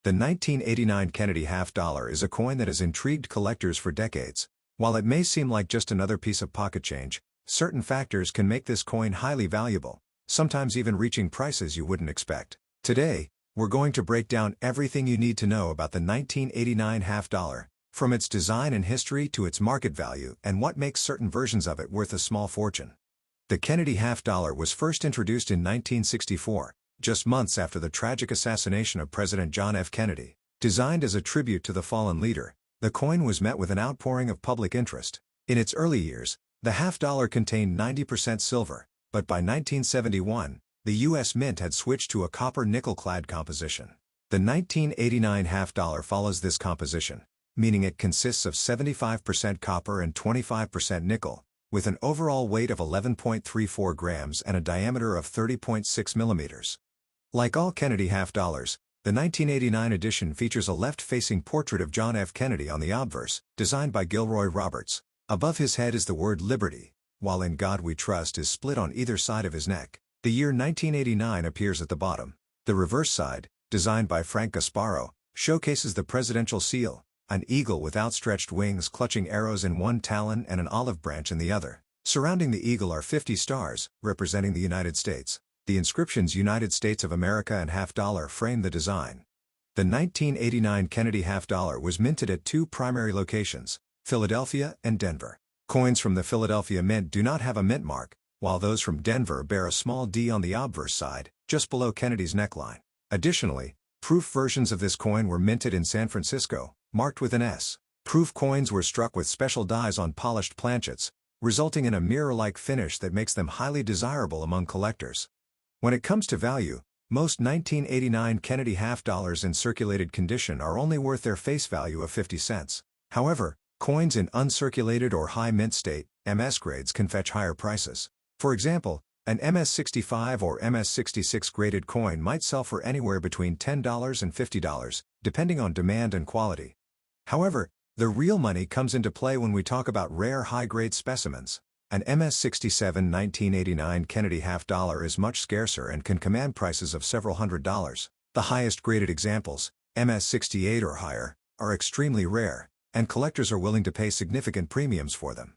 The 1989 Kennedy half dollar is a coin that has intrigued collectors for decades. While it may seem like just another piece of pocket change, certain factors can make this coin highly valuable, sometimes even reaching prices you wouldn't expect. Today, we're going to break down everything you need to know about the 1989 half dollar, from its design and history to its market value and what makes certain versions of it worth a small fortune. The Kennedy half dollar was first introduced in 1964, just months after the tragic assassination of President John F. Kennedy. Designed as a tribute to the fallen leader, the coin was met with an outpouring of public interest. In its early years, the half dollar contained 90% silver, but by 1971, the U.S. Mint had switched to a copper-nickel-clad composition. The 1989 half dollar follows this composition, meaning it consists of 75% copper and 25% nickel, with an overall weight of 11.34 grams and a diameter of 30.6 millimeters. Like all Kennedy half dollars, the 1989 edition features a left-facing portrait of John F. Kennedy on the obverse, designed by Gilroy Roberts. Above his head is the word Liberty, while In God We Trust is split on either side of his neck. The year 1989 appears at the bottom. The reverse side, designed by Frank Gasparo, showcases the presidential seal, an eagle with outstretched wings clutching arrows in one talon and an olive branch in the other. Surrounding the eagle are 50 stars, representing the United States. The inscriptions United States of America and half dollar frame the design. The 1989 Kennedy half dollar was minted at two primary locations, Philadelphia and Denver. Coins from the Philadelphia Mint do not have a mint mark, while those from Denver bear a small D on the obverse side, just below Kennedy's neckline. Additionally, proof versions of this coin were minted in San Francisco, marked with an S. Proof coins were struck with special dies on polished planchets, resulting in a mirror-like finish that makes them highly desirable among collectors. When it comes to value, most 1989 Kennedy half dollars in circulated condition are only worth their face value of 50 cents. However, coins in uncirculated or high mint state, MS grades, can fetch higher prices. For example, an MS-65 or MS-66 graded coin might sell for anywhere between $10 and $50, depending on demand and quality. However, the real money comes into play when we talk about rare high-grade specimens. An MS-67 1989 Kennedy half dollar is much scarcer and can command prices of several $100s. The highest graded examples, MS-68 or higher, are extremely rare, and collectors are willing to pay significant premiums for them.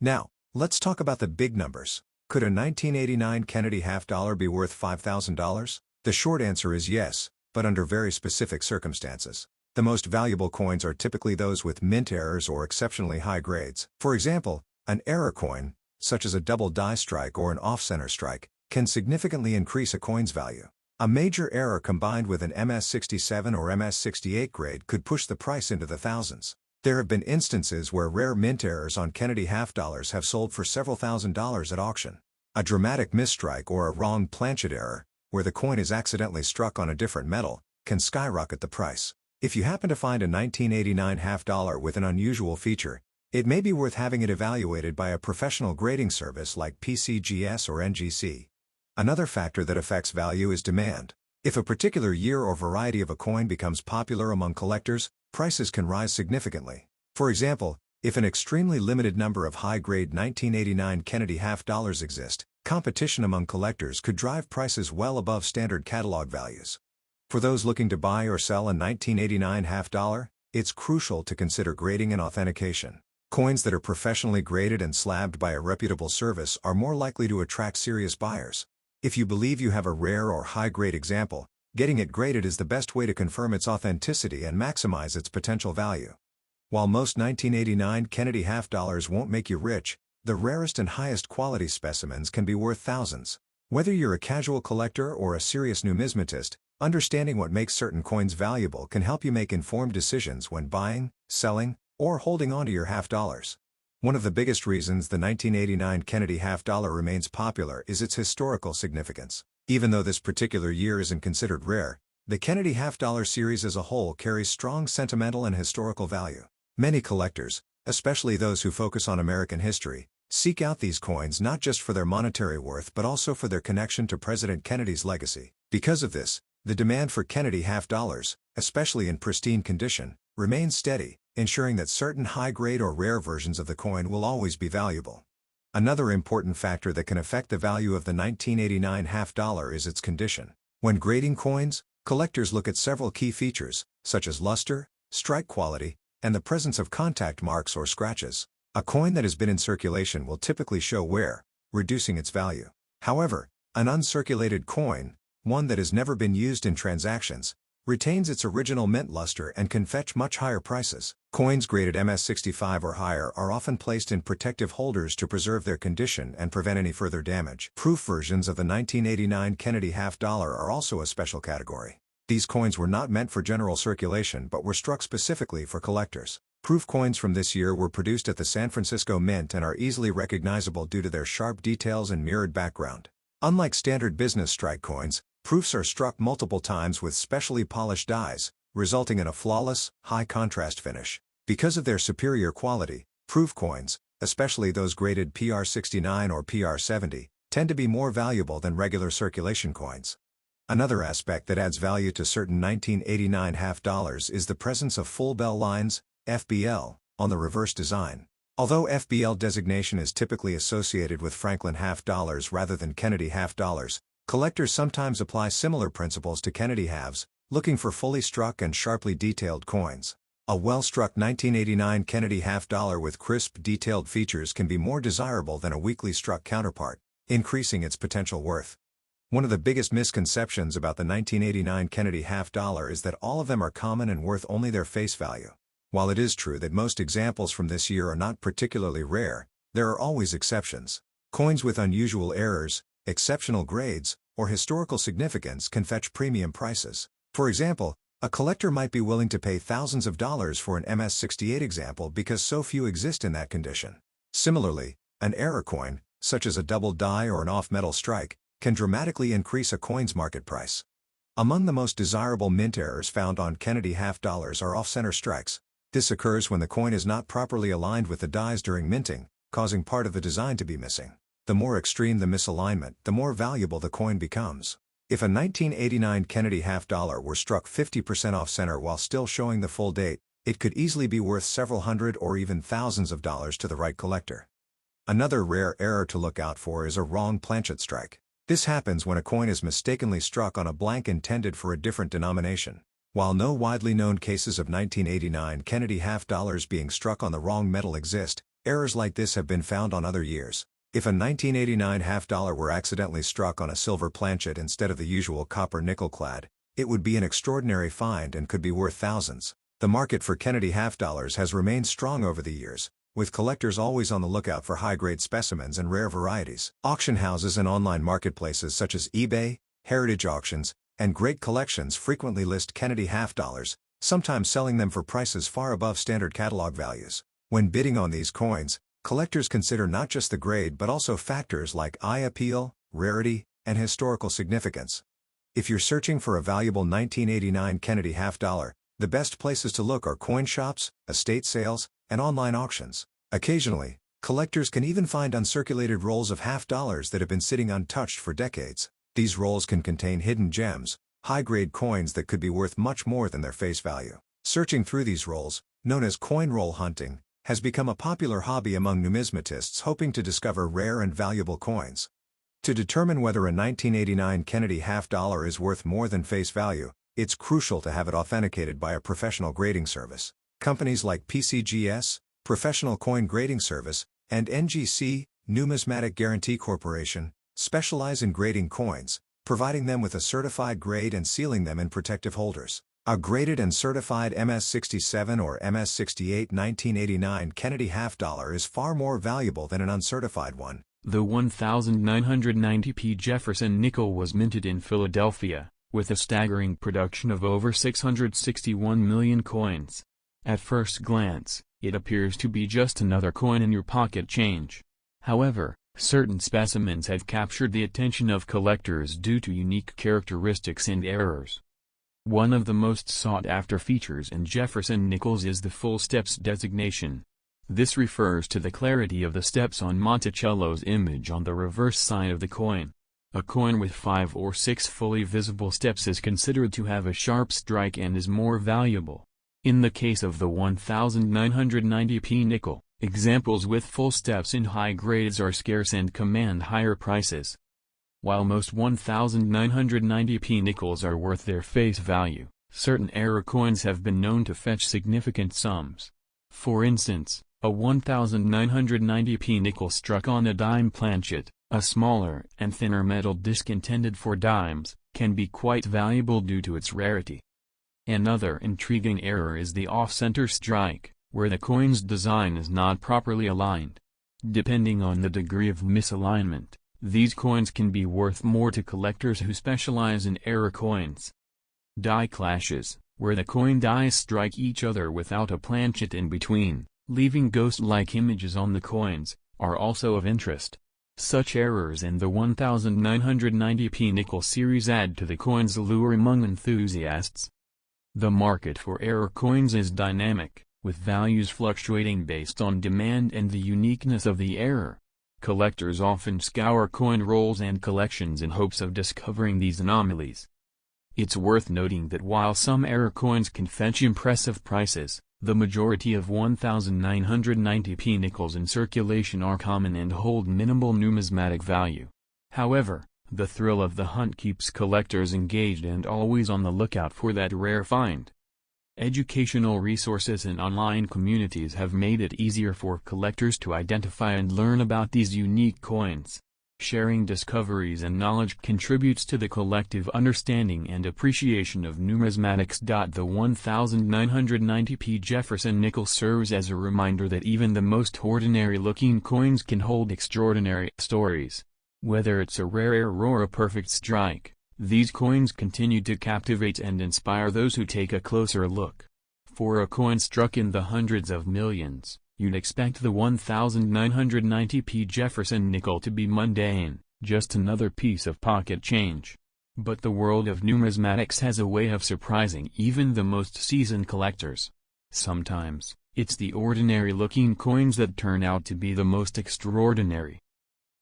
Now, let's talk about the big numbers. Could a 1989 Kennedy half dollar be worth $5,000? The short answer is yes, but under very specific circumstances. The most valuable coins are typically those with mint errors or exceptionally high grades. For example, an error coin, such as a double die strike or an off-center strike, can significantly increase a coin's value. A major error combined with an MS-67 or MS-68 grade could push the price into the thousands. There have been instances where rare mint errors on Kennedy half dollars have sold for several $1,000s at auction. A dramatic misstrike or a wrong planchet error, where the coin is accidentally struck on a different metal, can skyrocket the price. If you happen to find a 1989 half dollar with an unusual feature, it may be worth having it evaluated by a professional grading service like PCGS or NGC. Another factor that affects value is demand. If a particular year or variety of a coin becomes popular among collectors, prices can rise significantly. For example, if an extremely limited number of high-grade 1989 Kennedy half dollars exist, competition among collectors could drive prices well above standard catalog values. For those looking to buy or sell a 1989 half dollar, it's crucial to consider grading and authentication. Coins that are professionally graded and slabbed by a reputable service are more likely to attract serious buyers. If you believe you have a rare or high-grade example, getting it graded is the best way to confirm its authenticity and maximize its potential value. While most 1989 Kennedy half dollars won't make you rich, the rarest and highest quality specimens can be worth thousands. Whether you're a casual collector or a serious numismatist, understanding what makes certain coins valuable can help you make informed decisions when buying, selling, or holding onto your half dollars. One of the biggest reasons the 1989 Kennedy half dollar remains popular is its historical significance. Even though this particular year isn't considered rare, the Kennedy half dollar series as a whole carries strong sentimental and historical value. Many collectors, especially those who focus on American history, seek out these coins not just for their monetary worth but also for their connection to President Kennedy's legacy. Because of this, the demand for Kennedy half dollars, especially in pristine condition, remains steady, ensuring that certain high-grade or rare versions of the coin will always be valuable. Another important factor that can affect the value of the 1989 half dollar is its condition. When grading coins, Collectors look at several key features, such as luster, strike quality, and the presence of contact marks or scratches. A coin that has been in circulation will typically show wear, reducing its value. However, an uncirculated coin, one that has never been used in transactions, retains its original mint luster and can fetch much higher prices. Coins graded MS65 or higher are often placed in protective holders to preserve their condition and prevent any further damage. Proof versions of the 1989 Kennedy half-dollar are also a special category. These coins were not meant for general circulation but were struck specifically for collectors. Proof coins from this year were produced at the San Francisco Mint and are easily recognizable due to their sharp details and mirrored background. Unlike standard business strike coins, proofs are struck multiple times with specially polished dies, resulting in a flawless, high-contrast finish. Because of their superior quality, proof coins, especially those graded PR69 or PR70, tend to be more valuable than regular circulation coins. Another aspect that adds value to certain 1989 half-dollars is the presence of full bell lines, FBL, on the reverse design. Although FBL designation is typically associated with Franklin half-dollars rather than Kennedy half-dollars, collectors sometimes apply similar principles to Kennedy halves, looking for fully struck and sharply detailed coins. A well-struck 1989 Kennedy half-dollar with crisp, detailed features can be more desirable than a weakly struck counterpart, increasing its potential worth. One of the biggest misconceptions about the 1989 Kennedy half-dollar is that all of them are common and worth only their face value. While it is true that most examples from this year are not particularly rare, there are always exceptions. Coins with unusual errors, exceptional grades, or historical significance can fetch premium prices. For example, a collector might be willing to pay thousands of dollars for an MS-68 example because so few exist in that condition. Similarly, an error coin, such as a double die or an off-metal strike, can dramatically increase a coin's market price. Among the most desirable mint errors found on Kennedy half-dollars are off-center strikes. This occurs when the coin is not properly aligned with the dies during minting, causing part of the design to be missing. The more extreme the misalignment, the more valuable the coin becomes. If a 1989 Kennedy half-dollar were struck 50% off-center while still showing the full date, it could easily be worth several hundred or even thousands of dollars to the right collector. Another rare error to look out for is a wrong planchet strike. This happens when a coin is mistakenly struck on a blank intended for a different denomination. While no widely known cases of 1989 Kennedy half-dollars being struck on the wrong metal exist, errors like this have been found on other years. If a 1989 half-dollar were accidentally struck on a silver planchet instead of the usual copper nickel-clad, it would be an extraordinary find and could be worth thousands. The market for Kennedy half-dollars has remained strong over the years, with collectors always on the lookout for high-grade specimens and rare varieties. Auction houses and online marketplaces such as eBay, Heritage Auctions, and Great Collections frequently list Kennedy half-dollars, sometimes selling them for prices far above standard catalog values. When bidding on these coins, collectors consider not just the grade but also factors like eye appeal, rarity, and historical significance. If you're searching for a valuable 1989 Kennedy half-dollar, the best places to look are coin shops, estate sales, and online auctions. Occasionally, collectors can even find uncirculated rolls of half-dollars that have been sitting untouched for decades. These rolls can contain hidden gems, high-grade coins that could be worth much more than their face value. Searching through these rolls, known as coin roll hunting, has become a popular hobby among numismatists hoping to discover rare and valuable coins. To determine whether a 1989 Kennedy half-dollar is worth more than face value, it's crucial to have it authenticated by a professional grading service. Companies like PCGS, Professional Coin Grading Service, and NGC, Numismatic Guarantee Corporation, specialize in grading coins, providing them with a certified grade and sealing them in protective holders. A graded and certified MS-67 or MS-68 1989 Kennedy half-dollar is far more valuable than an uncertified one. The 1990p Jefferson nickel was minted in Philadelphia, with a staggering production of over 661 million coins. At first glance, it appears to be just another coin in your pocket change. However, certain specimens have captured the attention of collectors due to unique characteristics and errors. One of the most sought-after features in Jefferson nickels is the full steps designation. This refers to the clarity of the steps on Monticello's image on the reverse side of the coin. A coin with 5 or 6 fully visible steps is considered to have a sharp strike and is more valuable. In the case of the 1990p nickel, examples with full steps in high grades are scarce and command higher prices. While most 1990p nickels are worth their face value, certain error coins have been known to fetch significant sums. For instance, a 1990p nickel struck on a dime planchet, a smaller and thinner metal disc intended for dimes, can be quite valuable due to its rarity. Another intriguing error is the off-center strike, where the coin's design is not properly aligned. Depending on the degree of misalignment, these coins can be worth more to collectors who specialize in error coins. Die clashes, where the coin dies strike each other without a planchet in between, leaving ghost-like images on the coins, are also of interest. Such errors in the 1990p nickel series add to the coin's allure among enthusiasts. The market for error coins is dynamic, with values fluctuating based on demand and the uniqueness of the error. Collectors often scour coin rolls and collections in hopes of discovering these anomalies. It's worth noting that while some error coins can fetch impressive prices, the majority of 1990p nickels in circulation are common and hold minimal numismatic value. However, the thrill of the hunt keeps collectors engaged and always on the lookout for that rare find. Educational resources and online communities have made it easier for collectors to identify and learn about these unique coins. Sharing discoveries and knowledge contributes to the collective understanding and appreciation of numismatics. The 1990p Jefferson nickel serves as a reminder that even the most ordinary-looking coins can hold extraordinary stories. Whether it's a rare error or a perfect strike, these coins continue to captivate and inspire those who take a closer look. For a coin struck in the hundreds of millions, you'd expect the 1990p Jefferson nickel to be mundane, just another piece of pocket change. But the world of numismatics has a way of surprising even the most seasoned collectors. Sometimes, it's the ordinary-looking coins that turn out to be the most extraordinary.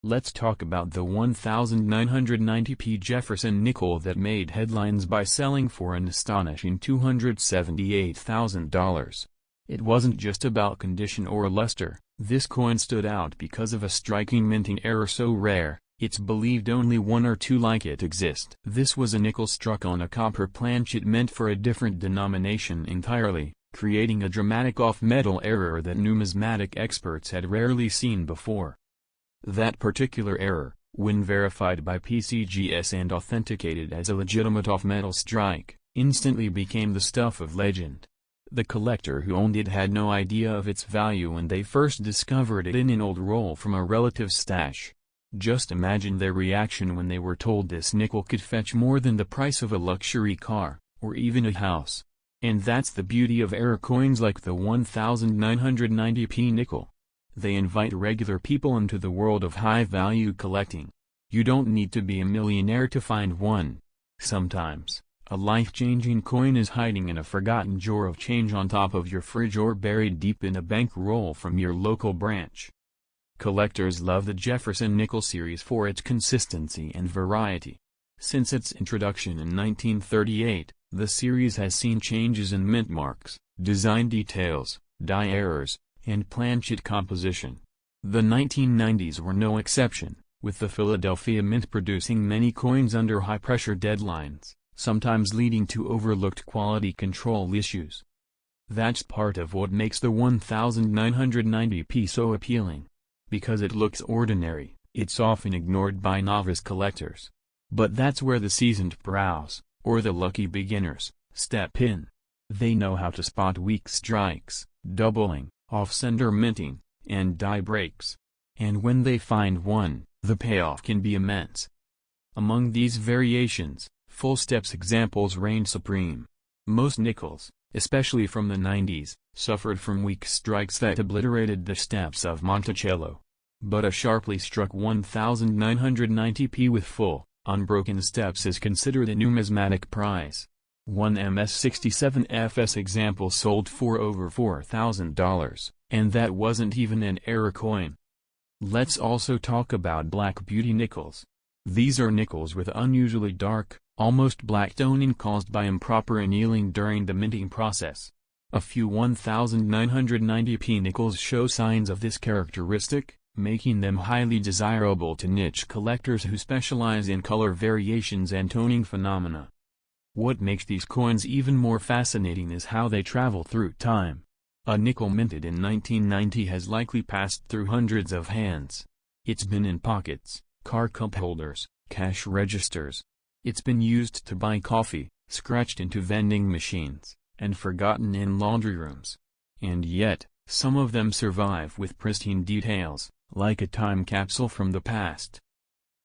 Let's talk about the 1990p Jefferson nickel that made headlines by selling for an astonishing $278,000. It wasn't just about condition or luster. This coin stood out because of a striking minting error so rare, it's believed only one or two like it exist. This was a nickel struck on a copper planchet meant for a different denomination entirely, creating a dramatic off-metal error that numismatic experts had rarely seen before. That particular error, when verified by PCGS and authenticated as a legitimate off-metal strike, instantly became the stuff of legend. The collector who owned it had no idea of its value when they first discovered it in an old roll from a relative's stash. Just imagine their reaction when they were told this nickel could fetch more than the price of a luxury car, or even a house. And that's the beauty of error coins like the 1990p nickel. They invite regular people into the world of high-value collecting. You don't need to be a millionaire to find one. Sometimes, a life-changing coin is hiding in a forgotten drawer of change on top of your fridge or buried deep in a bank roll from your local branch. Collectors love the Jefferson nickel series for its consistency and variety. Since its introduction in 1938, the series has seen changes in mint marks, design details, die errors, and planchet composition. The 1990s were no exception, with the Philadelphia Mint producing many coins under high-pressure deadlines, sometimes leading to overlooked quality control issues. That's part of what makes the 1990p so appealing. Because it looks ordinary, it's often ignored by novice collectors. But that's where the seasoned pros, or the lucky beginners, step in. They know how to spot weak strikes, doubling, off-center minting, and die breaks. And when they find one, the payoff can be immense. Among these variations, full steps examples reign supreme. Most nickels, especially from the 90s, suffered from weak strikes that obliterated the steps of Monticello. But a sharply struck 1990p with full, unbroken steps is considered a numismatic prize. One MS67FS example sold for over $4,000, and that wasn't even an error coin. Let's also talk about Black Beauty nickels. These are nickels with unusually dark, almost black toning caused by improper annealing during the minting process. A few 1990p nickels show signs of this characteristic, making them highly desirable to niche collectors who specialize in color variations and toning phenomena. What makes these coins even more fascinating is how they travel through time. A nickel minted in 1990 has likely passed through hundreds of hands. It's been in pockets, car cup holders, cash registers. It's been used to buy coffee, scratched into vending machines, and forgotten in laundry rooms. And yet, some of them survive with pristine details, like a time capsule from the past.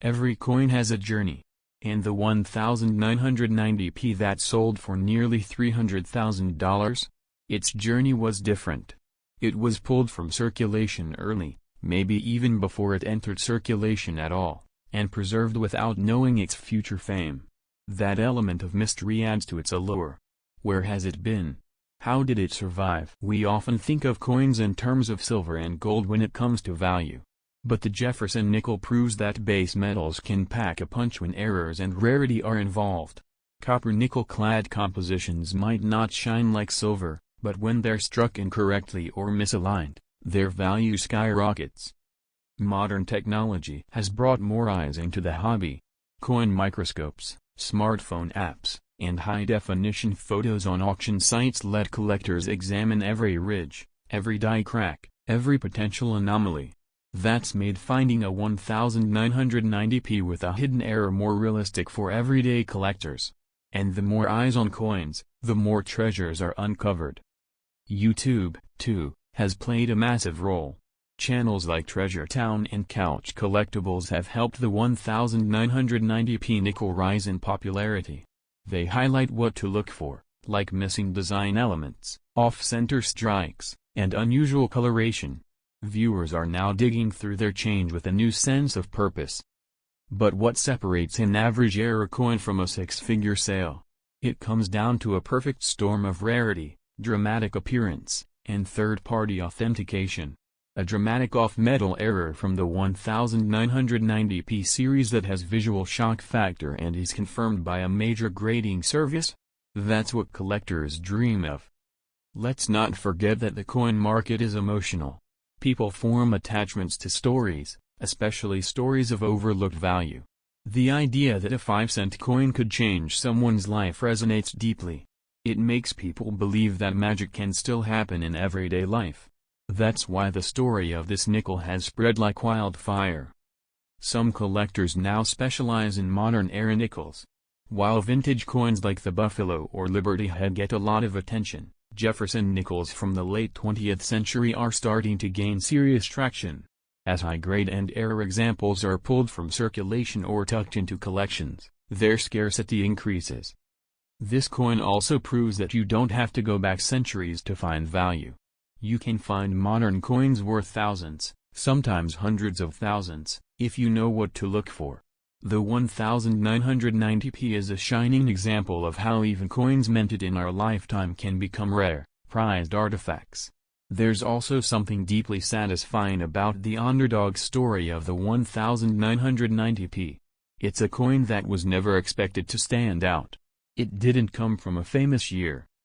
Every coin has a journey. And the 1990p that sold for nearly $300,000? Its journey was different. It was pulled from circulation early, maybe even before it entered circulation at all, and preserved without knowing its future fame. That element of mystery adds to its allure. Where has it been? How did it survive? We often think of coins in terms of silver and gold when it comes to value. But the Jefferson nickel proves that base metals can pack a punch when errors and rarity are involved. Copper-nickel-clad compositions might not shine like silver, but when they're struck incorrectly or misaligned, their value skyrockets. Modern technology has brought more eyes into the hobby. Coin microscopes, smartphone apps, and high-definition photos on auction sites let collectors examine every ridge, every die crack, every potential anomaly. That's made finding a 1990p with a hidden error more realistic for everyday collectors. And the more eyes on coins, the more treasures are uncovered. YouTube, too, has played a massive role. Channels like Treasure Town and Couch Collectibles have helped the 1990p nickel rise in popularity. They highlight what to look for, like missing design elements, off-center strikes, and unusual coloration. Viewers are now digging through their change with a new sense of purpose. But what separates an average error coin from a six-figure sale? It comes down to a perfect storm of rarity, dramatic appearance, and third-party authentication. A dramatic off-metal error from the 1990p series that has visual shock factor and is confirmed by a major grading service? That's what collectors dream of. Let's not forget that the coin market is emotional. People form attachments to stories, especially stories of overlooked value. The idea that a 5-cent coin could change someone's life resonates deeply. It makes people believe that magic can still happen in everyday life. That's why the story of this nickel has spread like wildfire. Some collectors now specialize in modern era nickels. While vintage coins like the Buffalo or Liberty Head get a lot of attention, Jefferson nickels from the late 20th century are starting to gain serious traction. As high-grade and error examples are pulled from circulation or tucked into collections, their scarcity increases. This coin also proves that you don't have to go back centuries to find value. You can find modern coins worth thousands, sometimes hundreds of thousands, if you know what to look for. The 1990p is a shining example of how even coins minted in our lifetime can become rare, prized artifacts. There's also something deeply satisfying about the underdog story of the 1990p. It's a coin that was never expected to stand out. It didn't come from a famous year,